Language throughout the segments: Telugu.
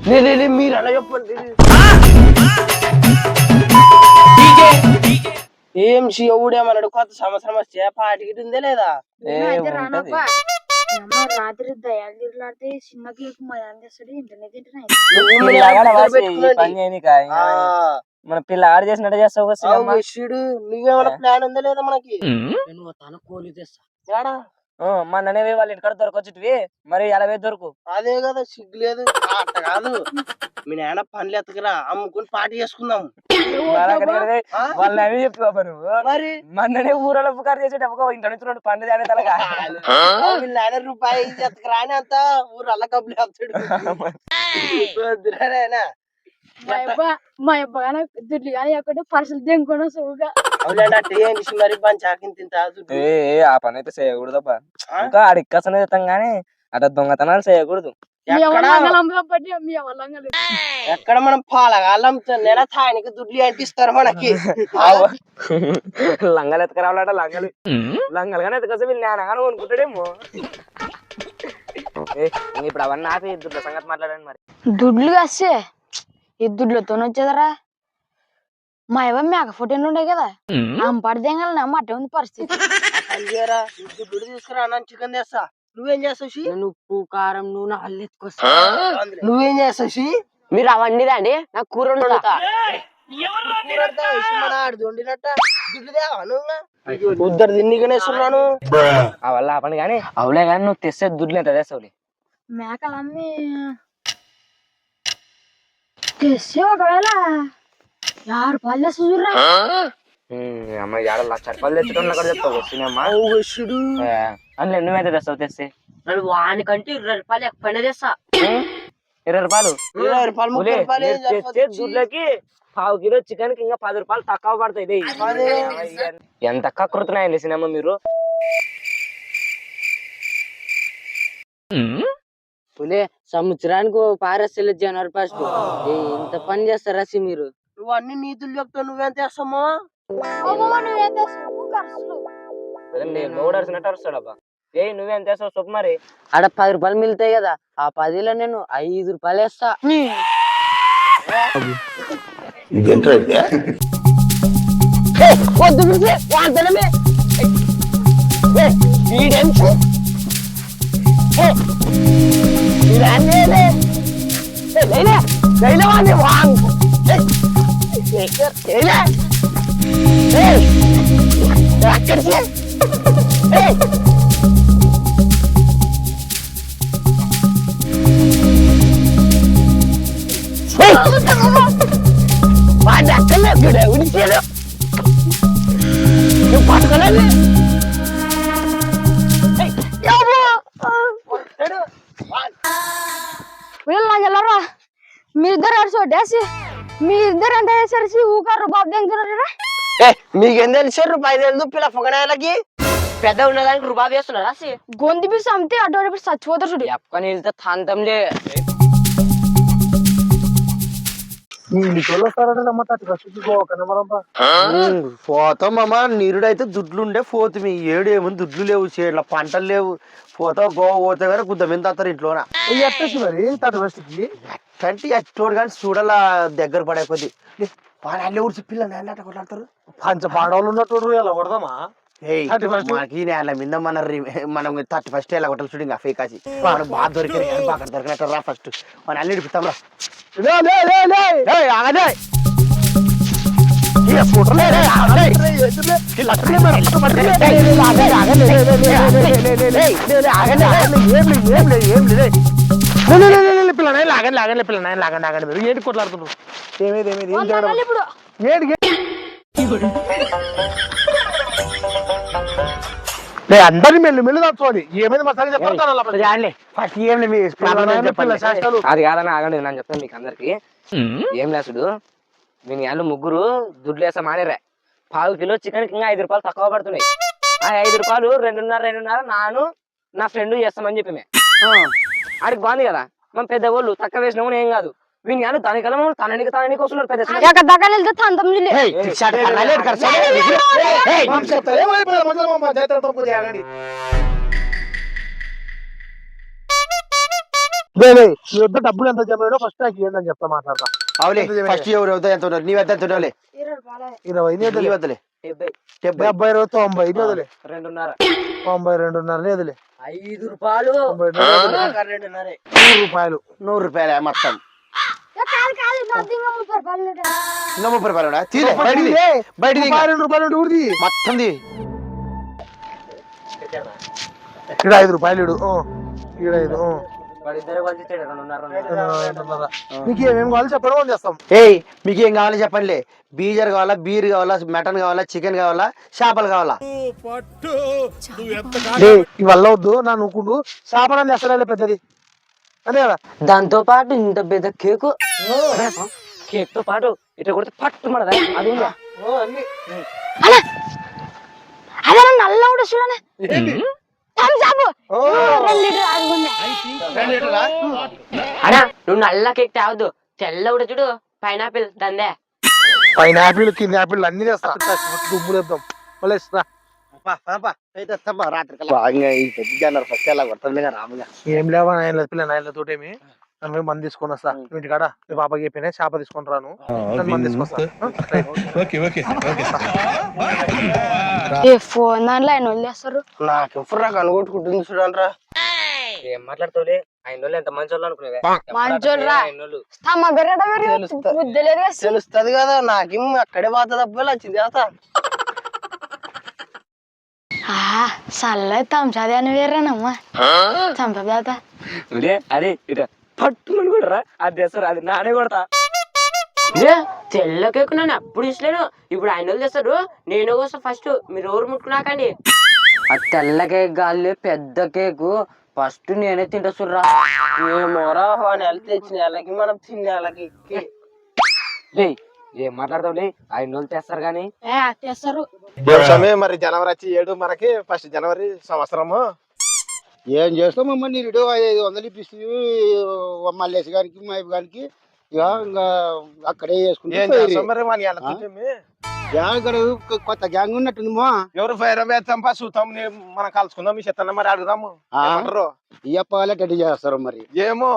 మీరు అలా చెప్పండి. ఏం శివుడేమన్నాడు? కొత్త సంవత్సరం వచ్చే పాటికి ఉందే లేదా? రాత్రి దయాలు తిరుగులాడితే చిన్న కేక్ మధ్యాహ్నం చేస్తాడు ఇంటనే తింటున్నాయి. మన పిల్ల ఆడ చేసినట్టు చేస్తావు. నువ్వేమైనా ప్లాన్ ఉందా లేదా మనకి? నేను తన కోళ్ళు తెస్తా. మన అనేవి వాళ్ళ ఇంటికాడ దొరకొచ్చువి, మరి ఎలా దొరకు? అదే కదా సిగ్గులేదు. అట్ట కాదు, మీ నాయన పనులు ఎత్తకరా, అమ్ముకుని పార్టీ చేసుకుందాం. వాళ్ళని అవి చెప్తావు నువ్వు. మరి మొన్ననే ఊరలో పుకారు చేసేటప్పుడు ఇంటి నుంచి పండుగ అనే తలగా మీ నాయన రూపాయి ఎత్తకరా అని అంతా ఊరు అల్ల కబ్బులు వద్దురాయన. మా అబ్బా దుడ్లు కానీ ఎక్కడ పర్సలు తెంకొని సోగా మరి చాకిని తింటా. ఆ పని అయితే చేయకూడదబ్బా. ఇంకా ఆడిక్కసనే చేస్తాం గానీ అట్లా దొంగతనాలు చేయకూడదు. ఎక్కడ మనం పాలగాళ్ళం నెల తాయనికి దుడ్లు అంటిస్తారు మనకి. లంగలు ఎత్తుకురావాలట. లంగలు కానీ ఎత్తుకొస్తే వీళ్ళు నాన్నగానే కొనుక్కుంటాడేమో. ఇప్పుడు అవన్నీ ఆపి దుడ్ల సంగతి మాట్లాడండి. మరి దుడ్లు వస్తే ఈ దుడ్లతో వచ్చేదరా. మా ఇవ్వ మేక ఫోటోలు ఉండే కదా, ఆమె పడితే అట్టే ఉంది పరిస్థితి. దుడ్డు తీసుకురా అన్న చికెన్ తెస్తా. నువ్వేం చేస్తావు? నేను ఉప్పు కారం నూనె అల్లు ఎత్తుకొస్తా. నువ్వేం చేస్తావు? మీరు అవన్నీ రండి, నాకు కూర వండుతా. ఉద్దరు తిన్నికనేస్తున్నాను. అవల్ల ఆ పని కానీ అవులే కానీ నువ్వు తెస్తే దుడ్లు ఎంత తెస్తావు? మేకలన్నీ తెస్తే ఒకవేళ 50 రూపాయలు తెస్తురా. అమ్మ 1,00,000 రూపాయలు తెచ్చడం అక్కడ చెప్తావు. అందులో నువ్వైతే తెస్తావు? తెస్తే వానికంటే 20 రూపాయలు ఎక్కువ తెస్తా. 20 రూపాయలు దుడ్లకి 1/2 కిలో చికెన్ కి ఇంకా 10 రూపాయలు తక్కువ పడతాయి. ఎంత కృతున్నాయండి సినిమా మీరు. పులే సంవత్సరానికి పారసెల్ జనవరి 1 ఇంత పని చేస్తారా మీరు? నువ్వు అన్ని నీతులు చెప్తావు. నువ్వెంత వేస్తామో అరుస్తాడబ్బా. నువ్వెంత వేస్తావు చెప్పు మరి. ఆడ 10 రూపాయలు మిగులుతాయి కదా, ఆ 10లో నేను 5 రూపాయలు వేస్తా. వెళ్ళరా మీరిద్దరు అరిసి మీరిద్దరు ఎంత వేసరిసి ఊకారు బాబు తింటున్నారా? మీకేం తెలిసి రూపాయి తెలుసు పిల్ల పొగడాలకి పెద్ద ఉన్నదానికి రుబాబు వేస్తున్నారా? గొంతు పిసి అమ్మితే అటు చచ్చిపోతారు చూడు. ఎక్కని వెళ్తే తాంతంలే. పోతామమ్మా. నీరుడైతే దుడ్లుండే పోతుమి. ఏడు ఏముంది దుడ్లు లేవు, చేట్ల పంటలు లేవు. పోతావు గోవా పోతే కానీ గుద్ద మీద తాతారు ఇంట్లోన. కంటి అట్టోడు కానీ చూడాల దగ్గర పడే కొద్ది వాళ్ళే ఊడ్చి పిల్లలు నేల కొట్లాడతారు. పంచ పాడవాళ్ళు ఉన్నట్టు ఎలా కొడదామా? మనకి నేల మీద మనం 31 ఎలా కొట్టాలి చూడు. ఇంకా ఫేకాసి మనం బాగా దొరికారు అక్కడ దొరికినట్టు రా. ఫస్ట్ మన అల్లు ఇడిపిస్తాం రా. ఏంటి కొట్లాడుతున్నారు? ఏమేది అందరినీ మెల్లి మెల్లి దాచుకోండి. ఏమైంది మసాలా చెప్పండి. అది కాదని ఆగండి, నేను చెప్తాను మీకు అందరికి. ఏం లేసుడు మీ వాళ్ళు ముగ్గురు దుడ్లు వేసా మానేరా. 1/2 కిలో చికెన్ కి ఇంకా 5 రూపాయలు తక్కువ పడుతున్నాయి. ఆ 5 రూపాయలు 2.5 నాను నా ఫ్రెండ్ చేస్తామని చెప్పి ఆడికి బాగుంది కదా. మనం పెద్ద వాళ్ళు తక్కువ వేసినా కూడా ఏం కాదు. వీని వాళ్ళు దానికల్లా తననికి వస్తున్నారు. పెద్ద మీ వద్ద డబ్బులు ఎంత జమ ఫస్ట్ నాకు ఇవ్వండి అని చెప్తా మాట్లాడతా. అవులే ఫస్ట్ ఎవరు వద్ద ఎంత ఉన్నారు నీ వద్ద ఎంత ఉన్నావులే 20 నీ వద్దలే 70 90 ఇది వదిలే 2.5 92 2.5 లేదులే 5 రూపాయలు 100 రూపాయలు మొత్తం ఇంకా 30 రూపాయలు తీరే బయటిది రూపాయలు ఊరిది మొత్తంది ఇక్కడ 5 రూపాయలు ఇడు ఈడ 5 వాడిద్దరు కలిసి 2.5 నీకు ఏమేమి కావాలి చెప్పడం చేస్తాం. ఏయ్ మీకు ఏం కావాలో చెప్పండిలే బీజర్ కావాలా బీర్ కావాలా మటన్ కావాలా చికెన్ కావాలా చేపలు కావాలా ఇవల్ల వద్దు నా నువ్వుకుండు చేపలని తెస్తాడే పెద్దది అదే కదా. దాంతో పాటు ఇంత పెద్ద కేకు కేక్ తో పాటు ఇట్లా కొడితే పట్టు మనదా అది ఉందా అదే నల్ల కూడా చూడనే అన్నా నువ్వు నల్ల కేక్ తాగద్దు తెల్ల కూడా చూడు పైనాపిల్ దందే పైన యాపిల్ కింద యాపిల్ అన్ని తెస్తా దుమ్ములు వేద్దాం మళ్ళీ ఏం లేవా నాయన పిల్ల నాయనతోటేమి నన్ను మంది తీసుకొని వస్తా ఇంటికాడ మీ పాపకి చెప్పిన చేప తీసుకొని రాను మంది తీసుకొస్తా. ఫోన్ దాంట్లో ఆయన వదిలేస్తారు. నాకు ఎప్పుడు కనుగొట్టుకుంటుంది చూడండిరా ఏం మాట్లాడుతావులే ఆయన ఎంత మంచి వాళ్ళు అనుకునేవే మంచోళ్ళరా తెలుస్తుంది కదా నాకేం అక్కడే పోతుంది అబ్బాయి వచ్చింది సల్ల తంచాది అని వేరేనమ్మా చంపదాత అరే ఇట పట్టుమని కూడా రా అది తెస్తారు అది నానే కొడతా తెల్ల కేకు నన్ను అప్పుడు ఇస్తలేను ఇప్పుడు ఆయన వాళ్ళు తెస్తారు నేను కోసం ఫస్ట్ మీరు ఎవరు ముట్టుకున్నాకండి ఆ తెల్ల కేక్ గాలి పెద్ద కేకు ఫస్ట్ నేనే తింటా చూడరా ఏమోరా నెల తెచ్చిన నెలకి మనం తిన్న నెలకి ఏం మాట్లాడతావులే ఆయన వాళ్ళు తెస్తారు కానీ తెస్తారు. మరి జనవరి వచ్చి 7 మనకి ఫస్ట్ జనవరి సంవత్సరము ఏం చేస్తామమ్మా నీ 500 ఇప్పిస్తూ మల్లేష్ గారికి మైబ్ గారికి ఇక ఇంకా అక్కడే చేసుకుంటాం. కొత్త గ్యాంగ్ ఉన్నట్టుందమ్మా. ఎవరు ఫైర్ వేస్తాం చూద్దాం మనం కలుసుకుందాం మీ చెత్త మరి అడుగుదాము ఇయ్యప్పాలే రెడీ చేస్తారు మరి ఏమో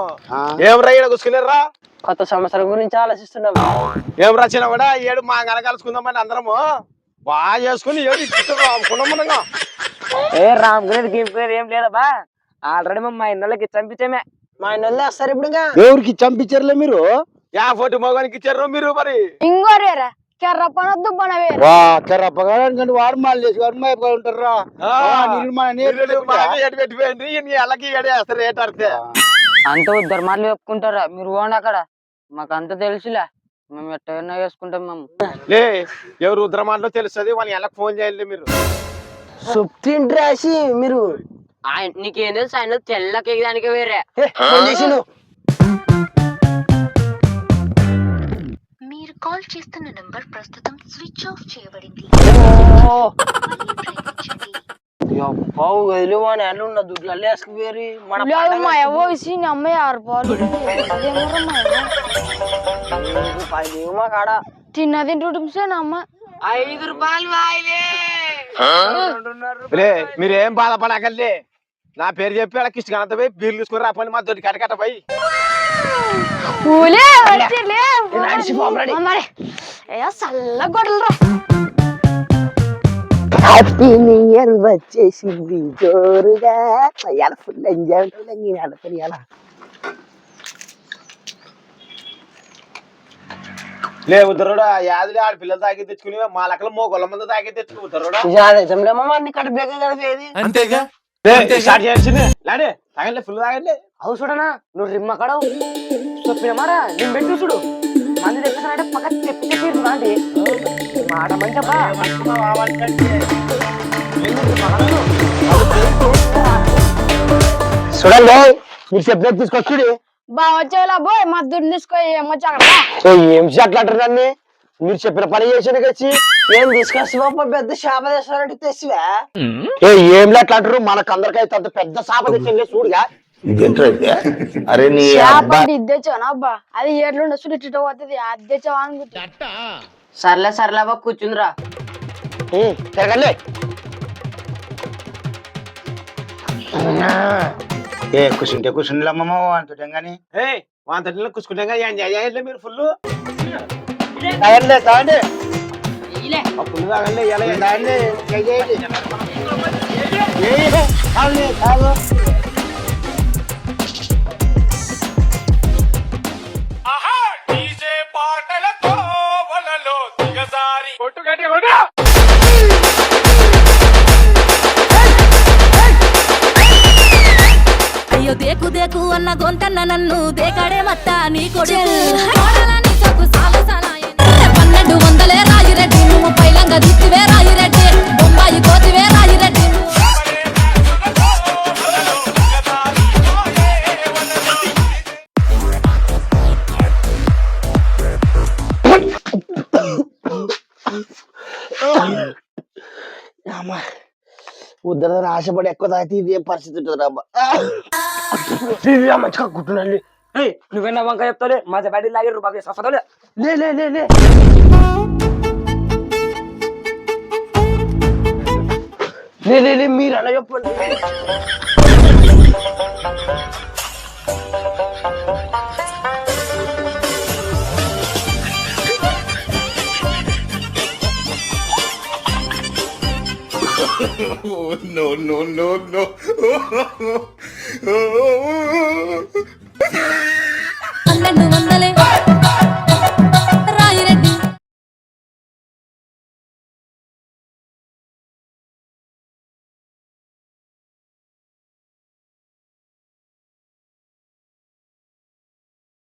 ఏం రైడ కూసుకునేరా కొత్త సంవత్సరం గురించి ఆలోచిస్తున్నాం ఏం రచన కూడా 7 మా గన కలుసుకుందామని అందరము బాగా చేసుకుని 7 అనుకున్నాం. ఏ రామ్ గురించి గేమ్ ఏం లేదా బా ఆల్రెడీ మా ఇళ్ళకి చంపించామే మా ఇళ్ళు వస్తారు ఇప్పుడు ఎవరికి చంపించారులే మీరు 50 మగానికి ఇచ్చారు మీరు మరి ఇంకోరేరా కెర్ర పనొద్దు పన వేరు కర్రప్పగాడు వాడు మల్లేష్ గారు మైబ్ గారు ఉంటారా అంత ధర్మాలు చెప్పుకుంటారా మీరు పోండి అక్కడ మాకు అంత తెలుసులే మేము ఎట్టైనా చేసుకుంటాం మేము లే ఎవరు ఉద్రమాటలో తెలుస్తుంది వాళ్ళని ఎలా ఫోన్ చేయాలి మీరు సుప్రీం రాసి మీరు నీకేం తెలుసు ఆయన తెల్ల కేక్ దానికి వేరే మీరు కాల్ చేస్తున్న నంబర్ ప్రస్తుతం స్విచ్ ఆఫ్ చేయబడింది. ఉన్న దుడ్లు వేసుకుపోయి మా ఎవసి అమ్మాయి 6 పాలు మా కాడ తిన్నది అమ్మ 5 రూపాయలు మీరేం బాధపడకండి నా పేరు చెప్పి వాళ్ళకి ఇష్టం పోయి బీర్లు తీసుకుని రాపండి మా దొడ్డి కట్టకట్ట పోయి చల్ల గొడవలు హ్యాపీ న్యూ ఇయర్ వచ్చేసింది జోరుగా ఫుల్ ఎంజాయ్ లే ఉద్దరుడా యాదులే ఆడ పిల్లలు తాగి తెచ్చుకుని మా లెక్కల మోగొల్ల మంది తాగి తెచ్చుకుని ఉద్దరుడా అంతేగా స్టార్ట్ చేయాల్సిందే లాడే తాగలే ఫుల్ తాగలే అవు చూడనా నువ్వు రిమ్మ కడ చెప్పినమారా నేను పెట్టి చూడు మంది తెచ్చారంటే పక్క చెప్పి చెప్పి రాండి మాట మంచబ్బా చూడండి మీరు చెప్పినట్టు తీసుకొచ్చుడి బాగా వచ్చేలా పోయి మా దుడ్డు తీసుకో ఏమొచ్చా ఏం చెట్లంటారు దాన్ని మీరు చెప్పిన పని చేసాను వచ్చి ఏం తీసుకొస్తా పెద్ద చేప తెస్తారంటే తెచ్చివా ఏం అట్లా అంటారు మనకందరికైతే అంత పెద్ద చేప తెచ్చింది చూడుగా అరే నీ ఇద్దేచ్చాను అబ్బా అది ఏట్లుండే సుడిచిట పోతుంది అద్దెచ్చావా అనుకుంటా సర్లే సర్లే బా కూర్చుందిరా తిరగలే ఏ కూర్చుంటే కూర్చుండమ్మమ్మ అంటుంటే కానీ వాంతటిలో కూర్చుంటే మీరు ఫుల్ తాగండి ఫుల్ తాగండి తాగండి అయ్యో దేకు దేకు అన్న గొంతన్న నన్ను దేకాడే మత్త నీ కొడుకు 1200 రాయిరెడ్డి నువ్వు పైలంగా దిత్తివే రాయిరెడ్డి బొంబాయి కోతివే రాయిరెడ్డి ఉద్దరదని ఆశపడి ఎక్కువ తాగితే ఇది ఏ పరిస్థితి ఉంటుంది అబ్బా మంచిగా కుట్టునండి నువ్వేనా వంక చెప్తాలే మా బ్యాటరీ లాగే రూపాయి సఫతలే లే లే లే లే లే లే లే మీరు అలా చెప్పండి $1200